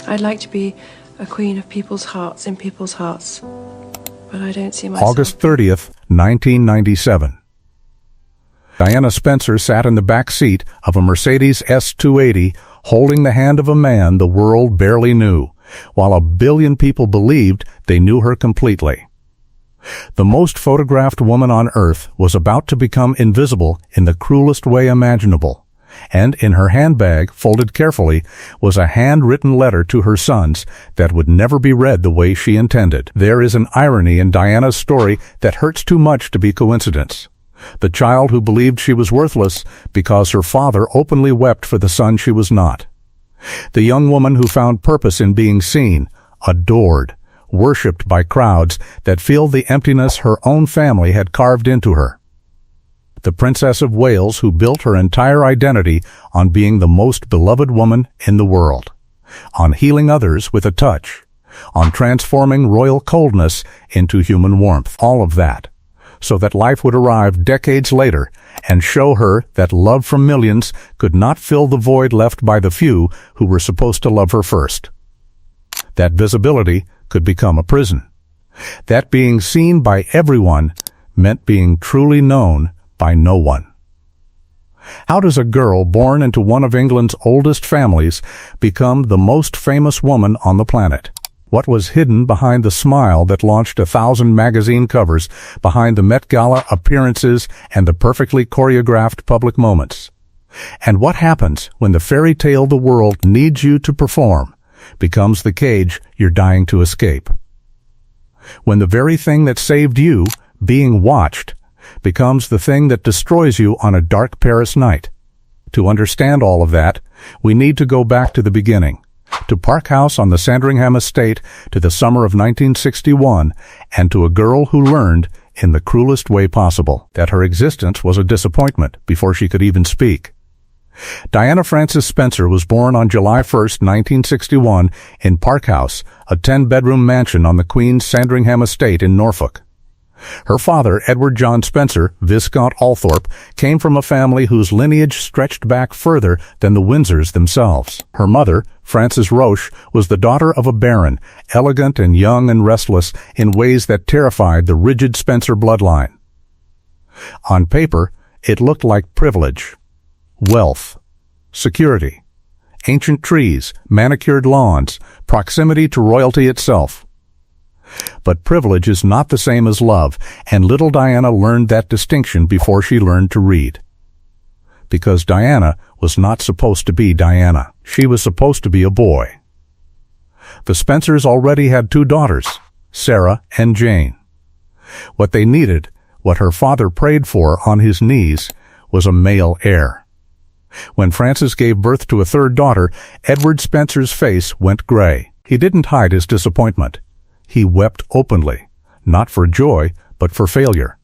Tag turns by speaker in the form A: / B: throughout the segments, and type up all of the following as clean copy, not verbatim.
A: I'd like to be a queen of people's hearts, in people's hearts, but I don't see myself.
B: August 30th, 1997. Diana Spencer sat in the back seat of a Mercedes S280 holding the hand of a man the world barely knew, while 1 billion people believed they knew her completely. The most photographed woman on earth was about to become invisible in the cruelest way imaginable, and in her handbag, folded carefully, was a handwritten letter to her sons that would never be read the way she intended. There is an irony in Diana's story that hurts too much to be coincidence. The child who believed she was worthless because her father openly wept for the son she was not. The young woman who found purpose in being seen, adored, worshipped by crowds that filled the emptiness her own family had carved into her. The Princess of Wales who built her entire identity on being the most beloved woman in the world, on healing others with a touch, on transforming royal coldness into human warmth. All of that, so that life would arrive decades later and show her that love from millions could not fill the void left by the few who were supposed to love her first. That visibility could become a prison. That being seen by everyone meant being truly known by no one. How does a girl born into one of England's oldest families become the most famous woman on the planet? What was hidden behind the smile that launched 1,000 magazine covers, behind the Met Gala appearances and the perfectly choreographed public moments? And what happens when the fairy tale the world needs you to perform becomes the cage you're dying to escape? When the very thing that saved you, being watched, becomes the thing that destroys you on a dark Paris night? To understand all of that, we need to go back to the beginning, to Park House on the Sandringham estate, to the summer of 1961, and to a girl who learned, in the cruelest way possible, that her existence was a disappointment before she could even speak. Diana Frances Spencer was born on July 1st, 1961, in Park House, a 10-bedroom mansion on the Queen's Sandringham estate in Norfolk. Her father, Edward John Spencer, Viscount Althorp, came from a family whose lineage stretched back further than the Windsors themselves. Her mother, Frances Roche, was the daughter of a baron, elegant and young and restless in ways that terrified the rigid Spencer bloodline. On paper, it looked like privilege, wealth, security, ancient trees, manicured lawns, proximity to royalty itself. But privilege is not the same as love, and little Diana learned that distinction before she learned to read. Because Diana was not supposed to be Diana. She was supposed to be a boy. The Spencers already had 2 daughters, Sarah and Jane. What they needed, what her father prayed for on his knees, was a male heir. When Frances gave birth to a 3rd daughter, Edward Spencer's face went gray. He didn't hide his disappointment. He wept openly, not for joy, but for failure.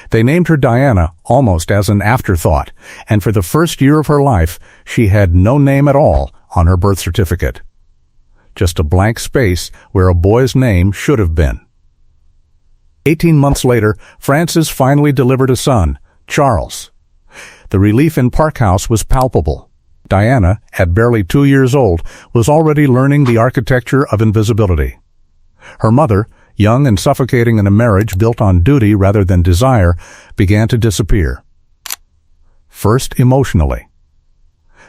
B: They named her Diana almost as an afterthought, and for the first year of her life, she had no name at all on her birth certificate. Just a blank space where a boy's name should have been. 18 months later, Frances finally delivered a son, Charles. The relief in Park House was palpable. Diana, at barely 2 years old, was already learning the architecture of invisibility. Her mother, young and suffocating in a marriage built on duty rather than desire, began to disappear. First emotionally,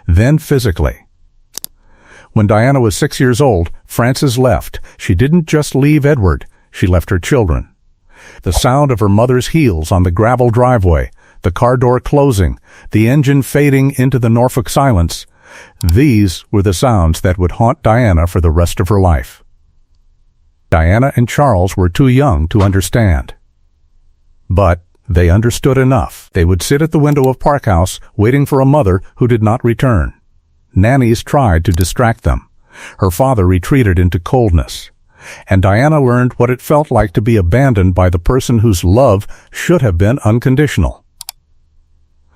B: then physically. When Diana was 6 years old, Frances left. She didn't just leave Edward, she left her children. The sound of her mother's heels on the gravel driveway, the car door closing, the engine fading into the Norfolk silence, these were the sounds that would haunt Diana for the rest of her life. Diana and Charles were too young to understand. But they understood enough. They would sit at the window of Park House, waiting for a mother who did not return. Nannies tried to distract them. Her father retreated into coldness. And Diana learned what it felt like to be abandoned by the person whose love should have been unconditional.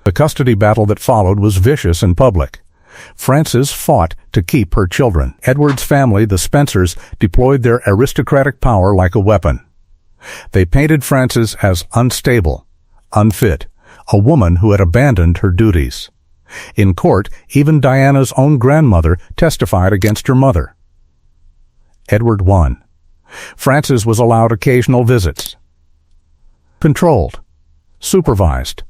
B: The custody battle that followed was vicious and public. Frances fought to keep her children. Edward's family, the Spencers, deployed their aristocratic power like a weapon. They painted Frances as unstable, unfit, a woman who had abandoned her duties. In court, even Diana's own grandmother testified against her mother. Edward I. Frances was allowed occasional visits. Controlled. Supervised.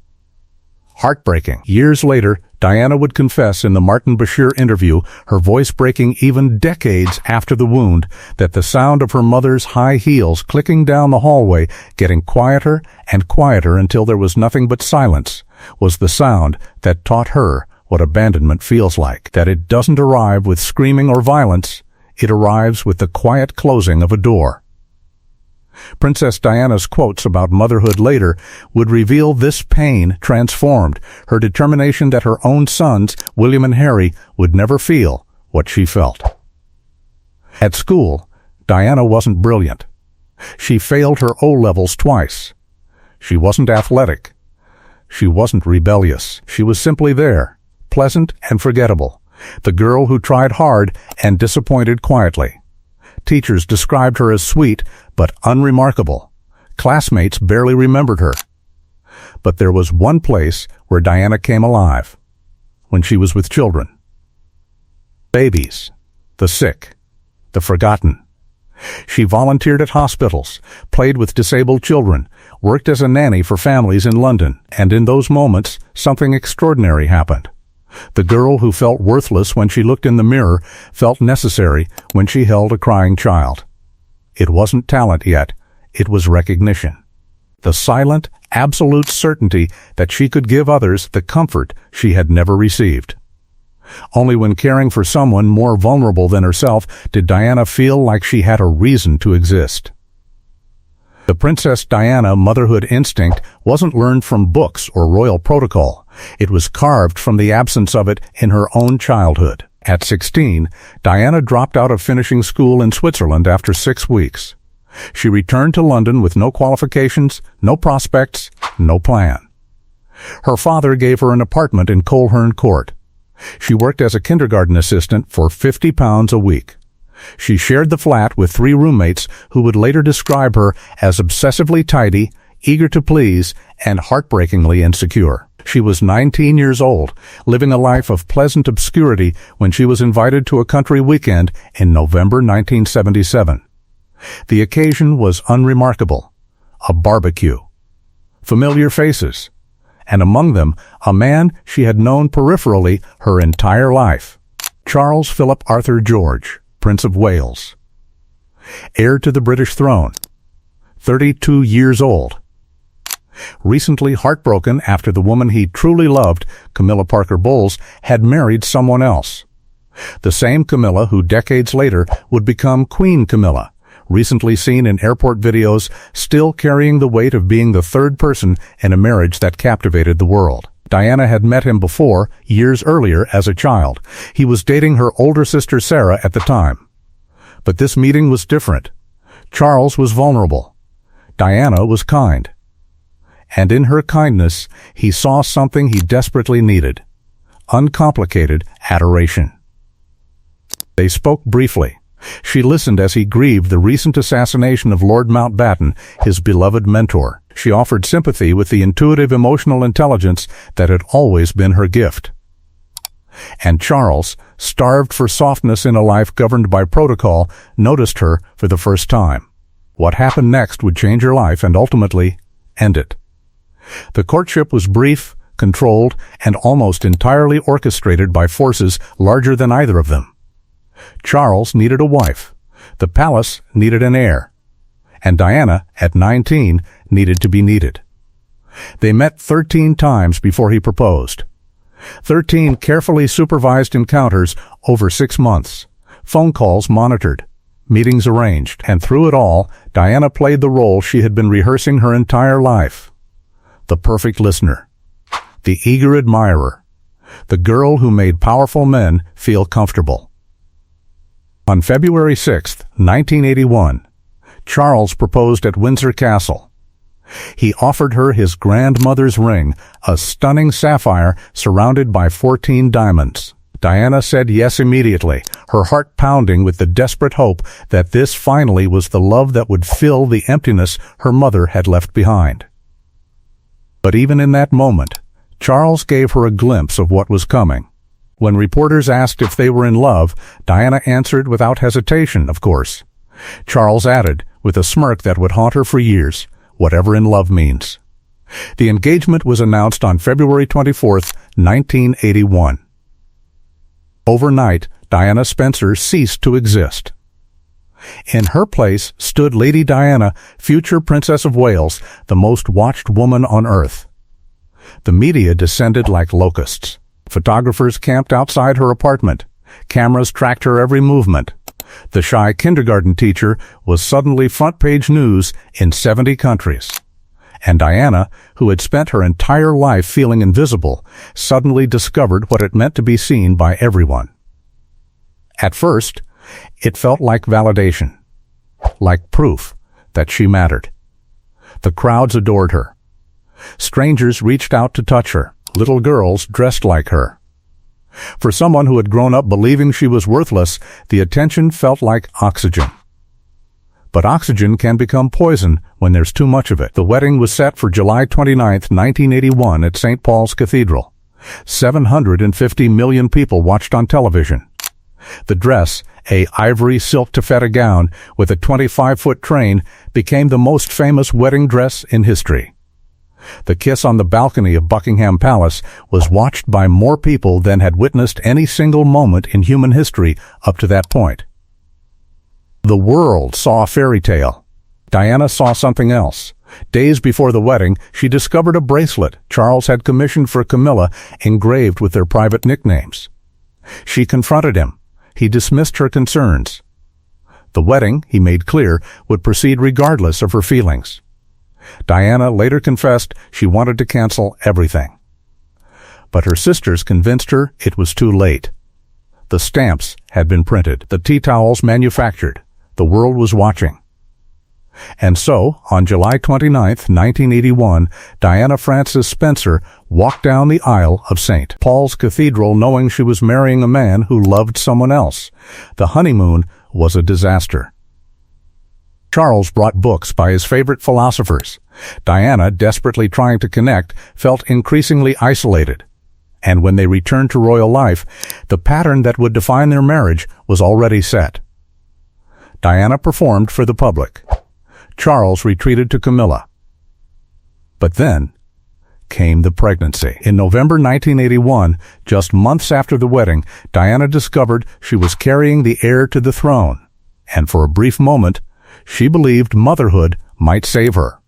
B: Heartbreaking. Years later, Diana would confess in the Martin Bashir interview, her voice breaking even decades after the wound, that the sound of her mother's high heels clicking down the hallway, getting quieter and quieter until there was nothing but silence, was the sound that taught her what abandonment feels like. That it doesn't arrive with screaming or violence, it arrives with the quiet closing of a door. Princess Diana's quotes about motherhood later would reveal this pain transformed her determination that her own sons, William and Harry, would never feel what she felt. At school, Diana wasn't brilliant. She failed her O-levels twice. She wasn't athletic. She wasn't rebellious. She was simply there, pleasant and forgettable, the girl who tried hard and disappointed quietly. Teachers described her as sweet but unremarkable. Classmates barely remembered her. But there was one place where Diana came alive: when she was with children. Babies, the sick, the forgotten. She volunteered at hospitals, played with disabled children, worked as a nanny for families in London, and in those moments, something extraordinary happened. The girl who felt worthless when she looked in the mirror felt necessary when she held a crying child. It wasn't talent yet, it was recognition. The silent, absolute certainty that she could give others the comfort she had never received. Only when caring for someone more vulnerable than herself did Diana feel like she had a reason to exist. The Princess Diana motherhood instinct wasn't learned from books or royal protocol. It was carved from the absence of it in her own childhood. At 16, Diana dropped out of finishing school in Switzerland after 6 weeks. She returned to London with no qualifications, no prospects, no plan. Her father gave her an apartment in Coleherne Court. She worked as a kindergarten assistant for £50 a week. She shared the flat with 3 roommates who would later describe her as obsessively tidy, eager to please, and heartbreakingly insecure. She was 19 years old, living a life of pleasant obscurity when she was invited to a country weekend in November 1977. The occasion was unremarkable: a barbecue. Familiar faces, and among them, a man she had known peripherally her entire life: Charles Philip Arthur George, Prince of Wales. Heir to the British throne. 32 years old. Recently heartbroken after the woman he truly loved, Camilla Parker Bowles, had married someone else. The same Camilla who decades later would become Queen Camilla, recently seen in airport videos, still carrying the weight of being the third person in a marriage that captivated the world. Diana had met him before, years earlier, as a child. He was dating her older sister Sarah at the time. But this meeting was different. Charles was vulnerable. Diana was kind. And in her kindness, he saw something he desperately needed: uncomplicated adoration. They spoke briefly. She listened as he grieved the recent assassination of Lord Mountbatten, his beloved mentor. She offered sympathy with the intuitive emotional intelligence that had always been her gift. And Charles, starved for softness in a life governed by protocol, noticed her for the first time. What happened next would change her life and ultimately end it. The courtship was brief, controlled, and almost entirely orchestrated by forces larger than either of them. Charles needed a wife. The palace needed an heir. And Diana, at 19, needed to be needed. They met 13 times before he proposed. 13 carefully supervised encounters over 6 months. Phone calls monitored. Meetings arranged. And through it all, Diana played the role she had been rehearsing her entire life. The perfect listener. The eager admirer. The girl who made powerful men feel comfortable. On February 6, 1981, Charles proposed at Windsor Castle. He offered her his grandmother's ring, a stunning sapphire surrounded by 14 diamonds. Diana said yes immediately, her heart pounding with the desperate hope that this finally was the love that would fill the emptiness her mother had left behind. But even in that moment, Charles gave her a glimpse of what was coming. When reporters asked if they were in love, Diana answered without hesitation, of course. Charles added, with a smirk that would haunt her for years, whatever in love means. The engagement was announced on February 24, 1981. Overnight, Diana Spencer ceased to exist. In her place stood Lady Diana, future Princess of Wales, the most watched woman on earth. The media descended like locusts. Photographers camped outside her apartment. Cameras tracked her every movement. The shy kindergarten teacher was suddenly front-page news in 70 countries. And Diana, who had spent her entire life feeling invisible, suddenly discovered what it meant to be seen by everyone. At first, it felt like validation, like proof that she mattered. The crowds adored her. Strangers reached out to touch her, little girls dressed like her. For someone who had grown up believing she was worthless, the attention felt like oxygen. But oxygen can become poison when there's too much of it. The wedding was set for July 29, 1981 at St. Paul's Cathedral. 750 million people watched on television. The dress, a ivory silk taffeta gown with a 25-foot train, became the most famous wedding dress in history. The kiss on the balcony of Buckingham Palace was watched by more people than had witnessed any single moment in human history up to that point. The world saw a fairy tale. Diana saw something else. Days before the wedding, she discovered a bracelet Charles had commissioned for Camilla engraved with their private nicknames. She confronted him. He dismissed her concerns. The wedding, he made clear, would proceed regardless of her feelings. Diana later confessed she wanted to cancel everything. But her sisters convinced her it was too late. The stamps had been printed, the tea towels manufactured. The world was watching. And so, on July 29, 1981, Diana Frances Spencer walked down the aisle of St. Paul's Cathedral knowing she was marrying a man who loved someone else. The honeymoon was a disaster. Charles brought books by his favorite philosophers. Diana, desperately trying to connect, felt increasingly isolated. And when they returned to royal life, the pattern that would define their marriage was already set. Diana performed for the public. Charles retreated to Camilla. But then came the pregnancy. In November 1981, just months after the wedding, Diana discovered she was carrying the heir to the throne, and for a brief moment, she believed motherhood might save her.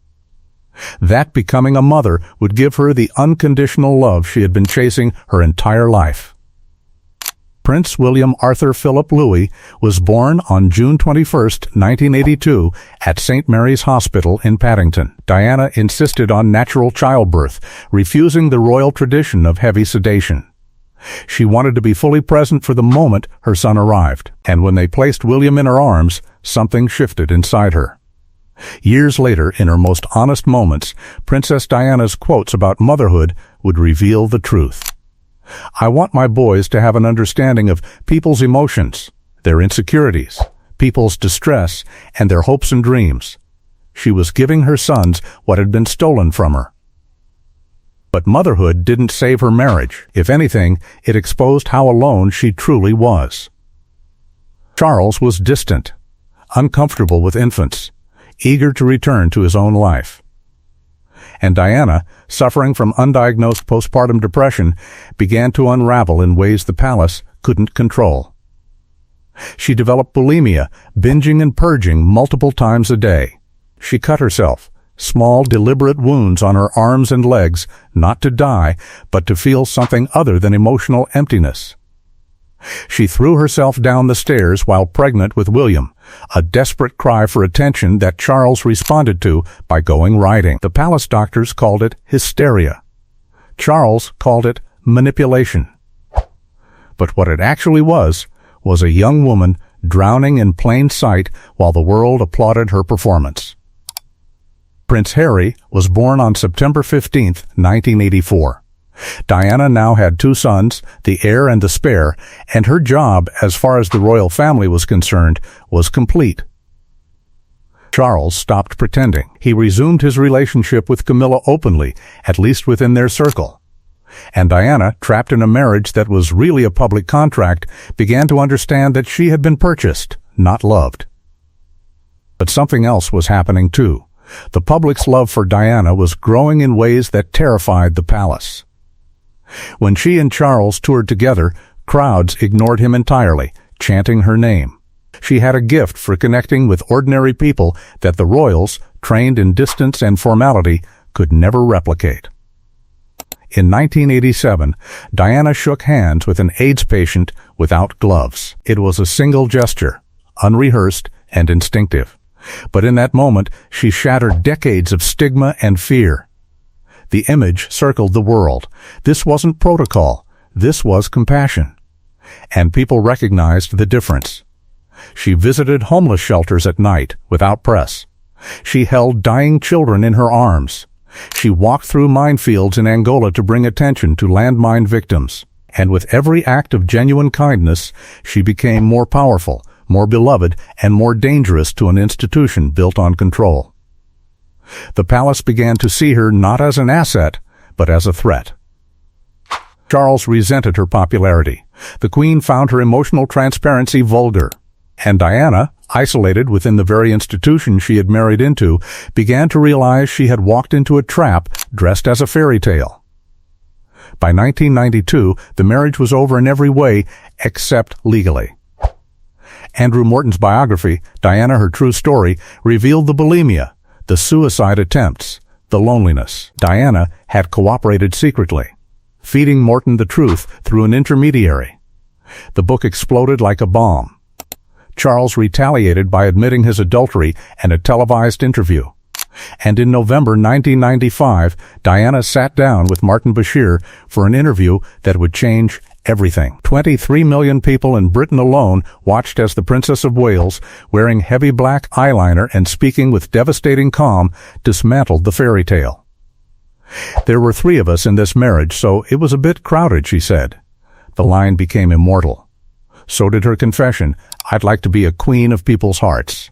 B: That becoming a mother would give her the unconditional love she had been chasing her entire life. Prince William Arthur Philip Louis was born on June 21, 1982, at St. Mary's Hospital in Paddington. Diana insisted on natural childbirth, refusing the royal tradition of heavy sedation. She wanted to be fully present for the moment her son arrived, and when they placed William in her arms, something shifted inside her. Years later, in her most honest moments, Princess Diana's quotes about motherhood would reveal the truth. I want my boys to have an understanding of people's emotions, their insecurities, people's distress, and their hopes and dreams. She was giving her sons what had been stolen from her. But motherhood didn't save her marriage. If anything, it exposed how alone she truly was. Charles was distant, uncomfortable with infants, eager to return to his own life. And Diana, suffering from undiagnosed postpartum depression, began to unravel in ways the palace couldn't control. She developed bulimia, binging and purging multiple times a day. She cut herself, small, deliberate wounds on her arms and legs, not to die, but to feel something other than emotional emptiness. She threw herself down the stairs while pregnant with William, a desperate cry for attention that Charles responded to by going riding. The palace doctors called it hysteria. Charles called it manipulation. But what it actually was a young woman drowning in plain sight while the world applauded her performance. Prince Harry was born on September 15, 1984. Diana now had 2 sons, the heir and the spare, and her job, as far as the royal family was concerned, was complete. Charles stopped pretending. He resumed his relationship with Camilla openly, at least within their circle. And Diana, trapped in a marriage that was really a public contract, began to understand that she had been purchased, not loved. But something else was happening too. The public's love for Diana was growing in ways that terrified the palace. When she and Charles toured together, crowds ignored him entirely, chanting her name. She had a gift for connecting with ordinary people that the royals, trained in distance and formality, could never replicate. In 1987, Diana shook hands with an AIDS patient without gloves. It was a single gesture, unrehearsed and instinctive. But in that moment, she shattered decades of stigma and fear. The image circled the world. This wasn't protocol. This was compassion. And people recognized the difference. She visited homeless shelters at night without press. She held dying children in her arms. She walked through minefields in Angola to bring attention to landmine victims. And with every act of genuine kindness, she became more powerful, more beloved, and more dangerous to an institution built on control. The palace began to see her not as an asset, but as a threat. Charles resented her popularity. The Queen found her emotional transparency vulgar. And Diana, isolated within the very institution she had married into, began to realize she had walked into a trap dressed as a fairy tale. By 1992, the marriage was over in every way except legally. Andrew Morton's biography, Diana, Her True Story, revealed the bulimia, the suicide attempts, the loneliness. Diana had cooperated secretly, feeding Morton the truth through an intermediary. The book exploded like a bomb. Charles retaliated by admitting his adultery in a televised interview. And in November 1995, Diana sat down with Martin Bashir for an interview that would change everything. 23 million people in Britain alone watched as the Princess of Wales, wearing heavy black eyeliner and speaking with devastating calm, dismantled the fairy tale. There were 3 of us in this marriage, so it was a bit crowded, she said. The line became immortal. So did her confession, I'd like to be a queen of people's hearts.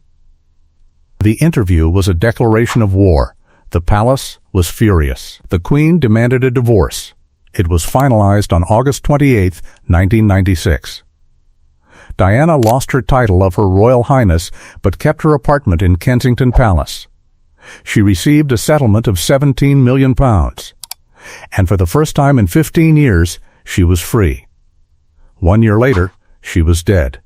B: The interview was a declaration of war. The palace was furious. The Queen demanded a divorce. It was finalized on August 28, 1996. Diana lost her title of Her Royal Highness, but kept her apartment in Kensington Palace. She received a settlement of £17 million. And for the first time in 15 years, she was free. 1 year later, she was dead.